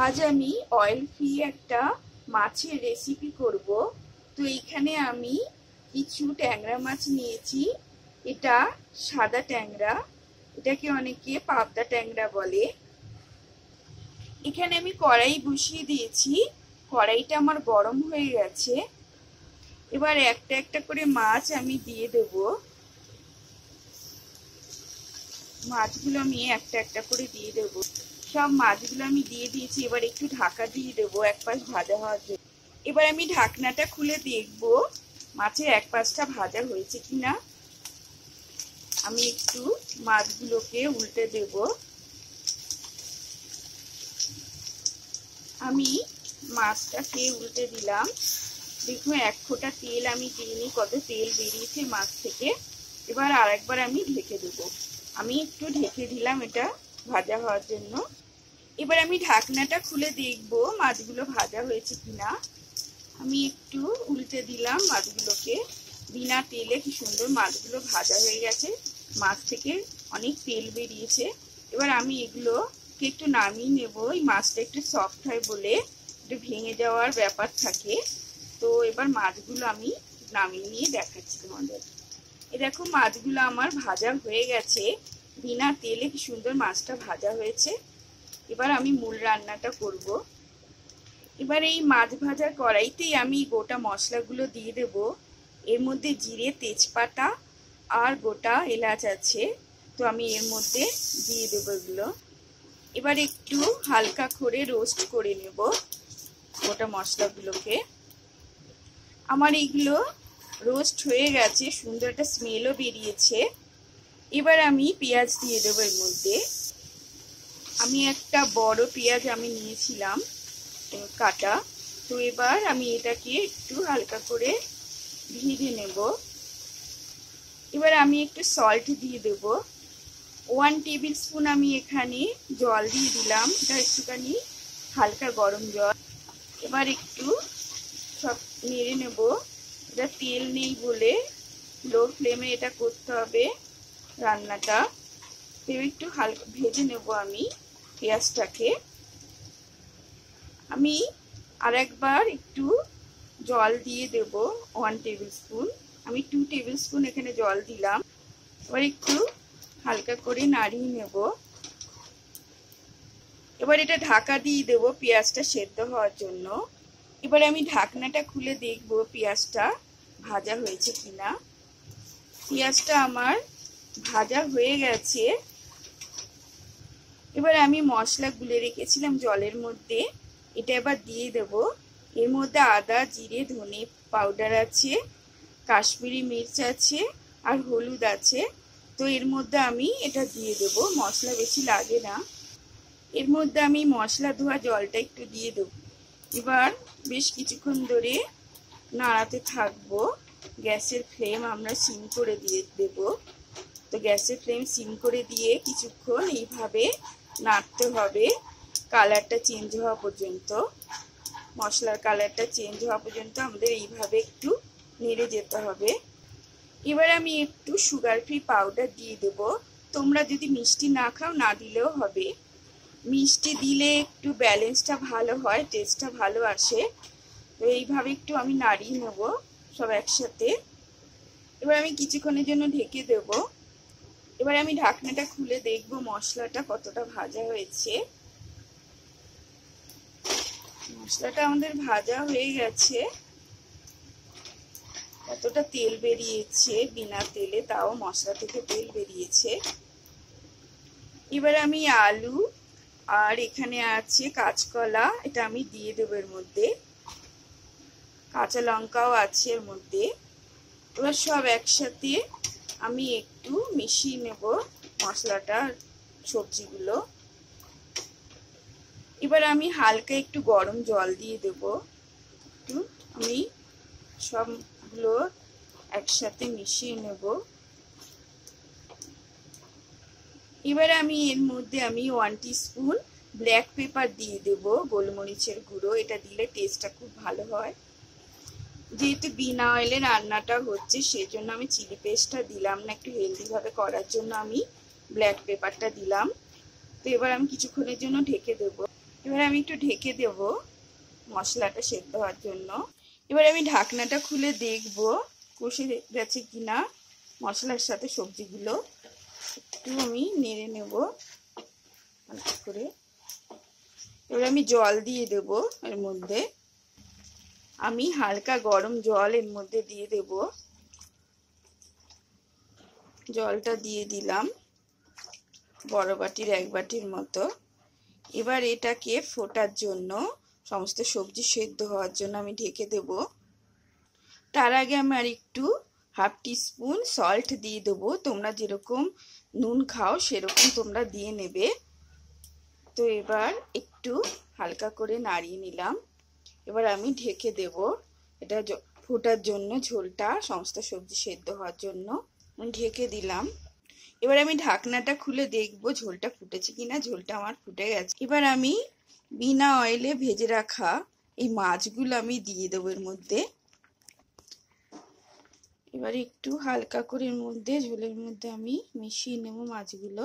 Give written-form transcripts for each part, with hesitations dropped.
आज আমি oil free একটা মাছের রেসিপি করব। তো এখানে আমি কিছু ট্যাংরা মাছ নিয়েছি। এটা সাদা ট্যাংরা, এটাকে অনেকে পাবদা ট্যাংরা বলে। এখানে আমি কড়াই বসিয়ে দিয়েছি, কড়াইটা আমার গরম হয়ে গেছে। এবার একটা একটা করে মাছ আমি দিয়ে দেব। মাছগুলো আমি একটা একটা করে দিয়ে দেব। সব মাছগুলো আমি দিয়ে দিয়েছি। এবার একটু ঢাকা দিয়ে দেবো এক পাশ ভাজা হওয়ার জন্য। এবার আমি ঢাকনাটা খুলে দেখবো মাছের এক পাশটা ভাজা হয়েছে কিনা। আমি একটু মাছগুলোকে উল্টে দেব। আমি মাছটাকে উল্টে দিলাম। দেখুন এক ফোঁটা তেল আমি দিইনি, কত তেল বেরিয়েছে মাছ থেকে। এবার আরেকবার আমি ঢেকে দেব। আমি একটু ঢেকে দিলাম এটা ভাজা হওয়ার জন্য। এবার আমি ঢাকনাটা খুলে দেখবো মাছগুলো ভাজা হয়েছে কিনা। আমি একটু উল্টে দিলাম মাছগুলোকে। বিনা তেলে কি সুন্দর মাছগুলো ভাজা হয়ে গেছে, মাছ থেকে অনেক তেল বেরিয়েছে। এবার আমি এগুলোকে একটু নামিয়ে নেব। এই মাছটা একটু সফট হয় বলে একটু ভেঙে যাওয়ার ব্যাপার থাকে। তো এবার মাছগুলো আমি নামিয়ে নিয়ে দেখাচ্ছি তোমাদের। এই দেখো মাছগুলো আমার ভাজা হয়ে গেছে, বিনা তেলে কি সুন্দর মাছটা ভাজা হয়েছে। এবার আমি মূল রান্নাটা করব। এবার এই মাছ ভাজার কড়াইতেই আমি গোটা মশলাগুলো দিয়ে দেব। এর মধ্যে জিরে, তেজপাতা আর গোটা এলাচ আছে, তো আমি এর মধ্যে দিয়ে দেবো এগুলো। এবার একটু হালকা করে রোস্ট করে নেব গোটা মশলাগুলোকে। আমার এইগুলো রোস্ট হয়ে গেছে, সুন্দর একটা স্মেলও বেরিয়েছে। এবার আমি পেঁয়াজ দিয়ে দেবো এর মধ্যে। আমি একটা বড় পেঁয়াজ আমি নিয়েছিলাম কাটা। তো এবার আমি এটাকে একটু হালকা করে ভেজে নেব। এবার আমি একটু সল্ট দিয়ে দেব। 1 টেবিল স্পুন আমি এখানে জল দিয়ে দিলাম, এটা একটুখানি হালকা গরম জল। এবার একটু সব নেড়ে নেব। এটা তেল নেই বলে লো ফ্লেমে এটা করতে হবে রান্নাটা। তো একটু হালকা ভেজে নেব আমি পেঁয়াজটাকে। আমি আরেকবার একটু জল দিয়ে দেব 1 টেবিল স্পুন। আমি 2 টেবিল স্পুন এখানে জল দিলাম। এবার একটু হালকা করে নাড়িয়ে নেব। এবার এটা ঢাকা দিয়ে দেব পেঁয়াজটা সেদ্ধ হওয়ার জন্য। এবার আমি ঢাকনাটা খুলে দেখব পেঁয়াজটা ভাজা হয়েছে কিনা। পেঁয়াজটা আমার ভাজা হয়ে গেছে। এবার আমি মশলা গুলে রেখেছিলাম জলের মধ্যে, এটা এবার দিয়ে দেব। এর মধ্যে আদা, জিরে, ধনে পাউডার আছে, কাশ্মীরি মির্চ আছে আর হলুদ আছে। তো এর মধ্যে আমি এটা দিয়ে দেব, মশলা বেশি লাগে না। এর মধ্যে আমি মশলা ধোয়া জলটা একটু দিয়ে দেব। এবার বেশ কিছুক্ষণ ধরে নাড়াতে থাকবো। গ্যাসের ফ্লেম আমরা সিম করে দিয়ে দেব। তো গ্যাসের ফ্লেম সিম করে দিয়ে কিছুক্ষণ এইভাবে নাড়তে হবে, কালারটা চেঞ্জ হওয়া পর্যন্ত। মশলার কালারটা চেঞ্জ হওয়া পর্যন্ত আমাদের এইভাবে একটু নেড়ে যেতে হবে। এবার আমি একটু সুগার ফ্রি পাউডার দিয়ে দেব। তোমরা যদি মিষ্টি না খাও না দিলেও হবে। মিষ্টি দিলে একটু ব্যালেন্সটা ভালো হয়, টেস্টটা ভালো আসে। তো এইভাবে একটু আমি নাড়িয়ে নেব সব একসাথে। এবার আমি কিছুক্ষণের জন্য ঢেকে দেব। এবার আমি ঢাকনাটা খুলে দেখব মশলাটা কতটা ভাজা হয়েছে। মশলাটা আমাদের ভাজা হয়ে গেছে, কতটা তেল বেরিয়েছে, বিনা তেলে তাও মশলা থেকে তেল বেরিয়েছে। এবার আমি আলু আর এখানে আছে কাঁচকলা, এটা আমি দিয়ে দেবো এর মধ্যে। কাঁচা লঙ্কাও আছে এর মধ্যে। এবার সব একসাথে আমি একটু মিশিয়ে নেব মশলাটা, সবজিগুলো। এবার আমি হালকা একটু গরম জল দিয়ে দেব। একটু আমি সবগুলো একসাথে মিশিয়ে নেব। এবার আমি এর মধ্যে আমি 1 টিস্পুন ব্ল্যাক পেপার দিয়ে দেব, গোলমরিচের গুঁড়ো। এটা দিলে টেস্টটা খুব ভালো হয়। যেহেতু বিনা অয়েলে রান্নাটা হচ্ছে সেই জন্য আমি চিলি পেস্টটা দিলাম না, একটু হেলদিভাবে করার জন্য আমি ব্ল্যাক পেপারটা দিলাম। তো এবার আমি কিছুক্ষণের জন্য ঢেকে দেব। এবার আমি একটু ঢেকে দেব মশলাটা সেদ্ধ হওয়ার জন্য। এবার আমি ঢাকনাটা খুলে দেখব কষে গেছে কিনা মশলার সাথে সবজিগুলো। একটু আমি নেড়ে নেব হালকা করে। এবার আমি জল দিয়ে দেব এর মধ্যে। আমি হালকা গরম জল এর মধ্যে দিয়ে দেব। জলটা দিয়ে দিলাম বড় বাটির 1 বাটির মতো। এবার এটাকে ফোটার জন্য, সমস্ত সবজি সেদ্ধ হওয়ার জন্য আমি ঢেকে দেব। তার আগে আমি আর একটু হাফ টিস্পুন সল্ট দিয়ে দেবো। তোমরা যেরকম নুন খাও সেরকম তোমরা দিয়ে নেবে। তো এবার একটু হালকা করে নাড়িয়ে নিলাম। এবার আমি ঢেকে দেব এটা ফোটার জন্য, ঝোলটা সমস্ত সবজি সেদ্ধ হওয়ার জন্য ঢেকে দিলাম। এবার আমি ঢাকনাটা খুলে দেখবো ঝোলটা ফুটেছে কিনা। ঝোলটা আমার ফুটে গেছে। এবার আমি বিনা অয়েলে ভেজে রাখা এই মাছগুলো আমি দিয়ে দেবো এর মধ্যে। এবার একটু হালকা করে এর মধ্যে ঝোলের মধ্যে আমি মিশিয়ে নেব মাছগুলো।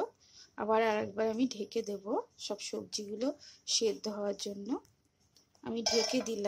আবার আরেকবার আমি ঢেকে দেব সব সবজিগুলো সেদ্ধ হওয়ার জন্য। আমি ঢেকে দিলাম।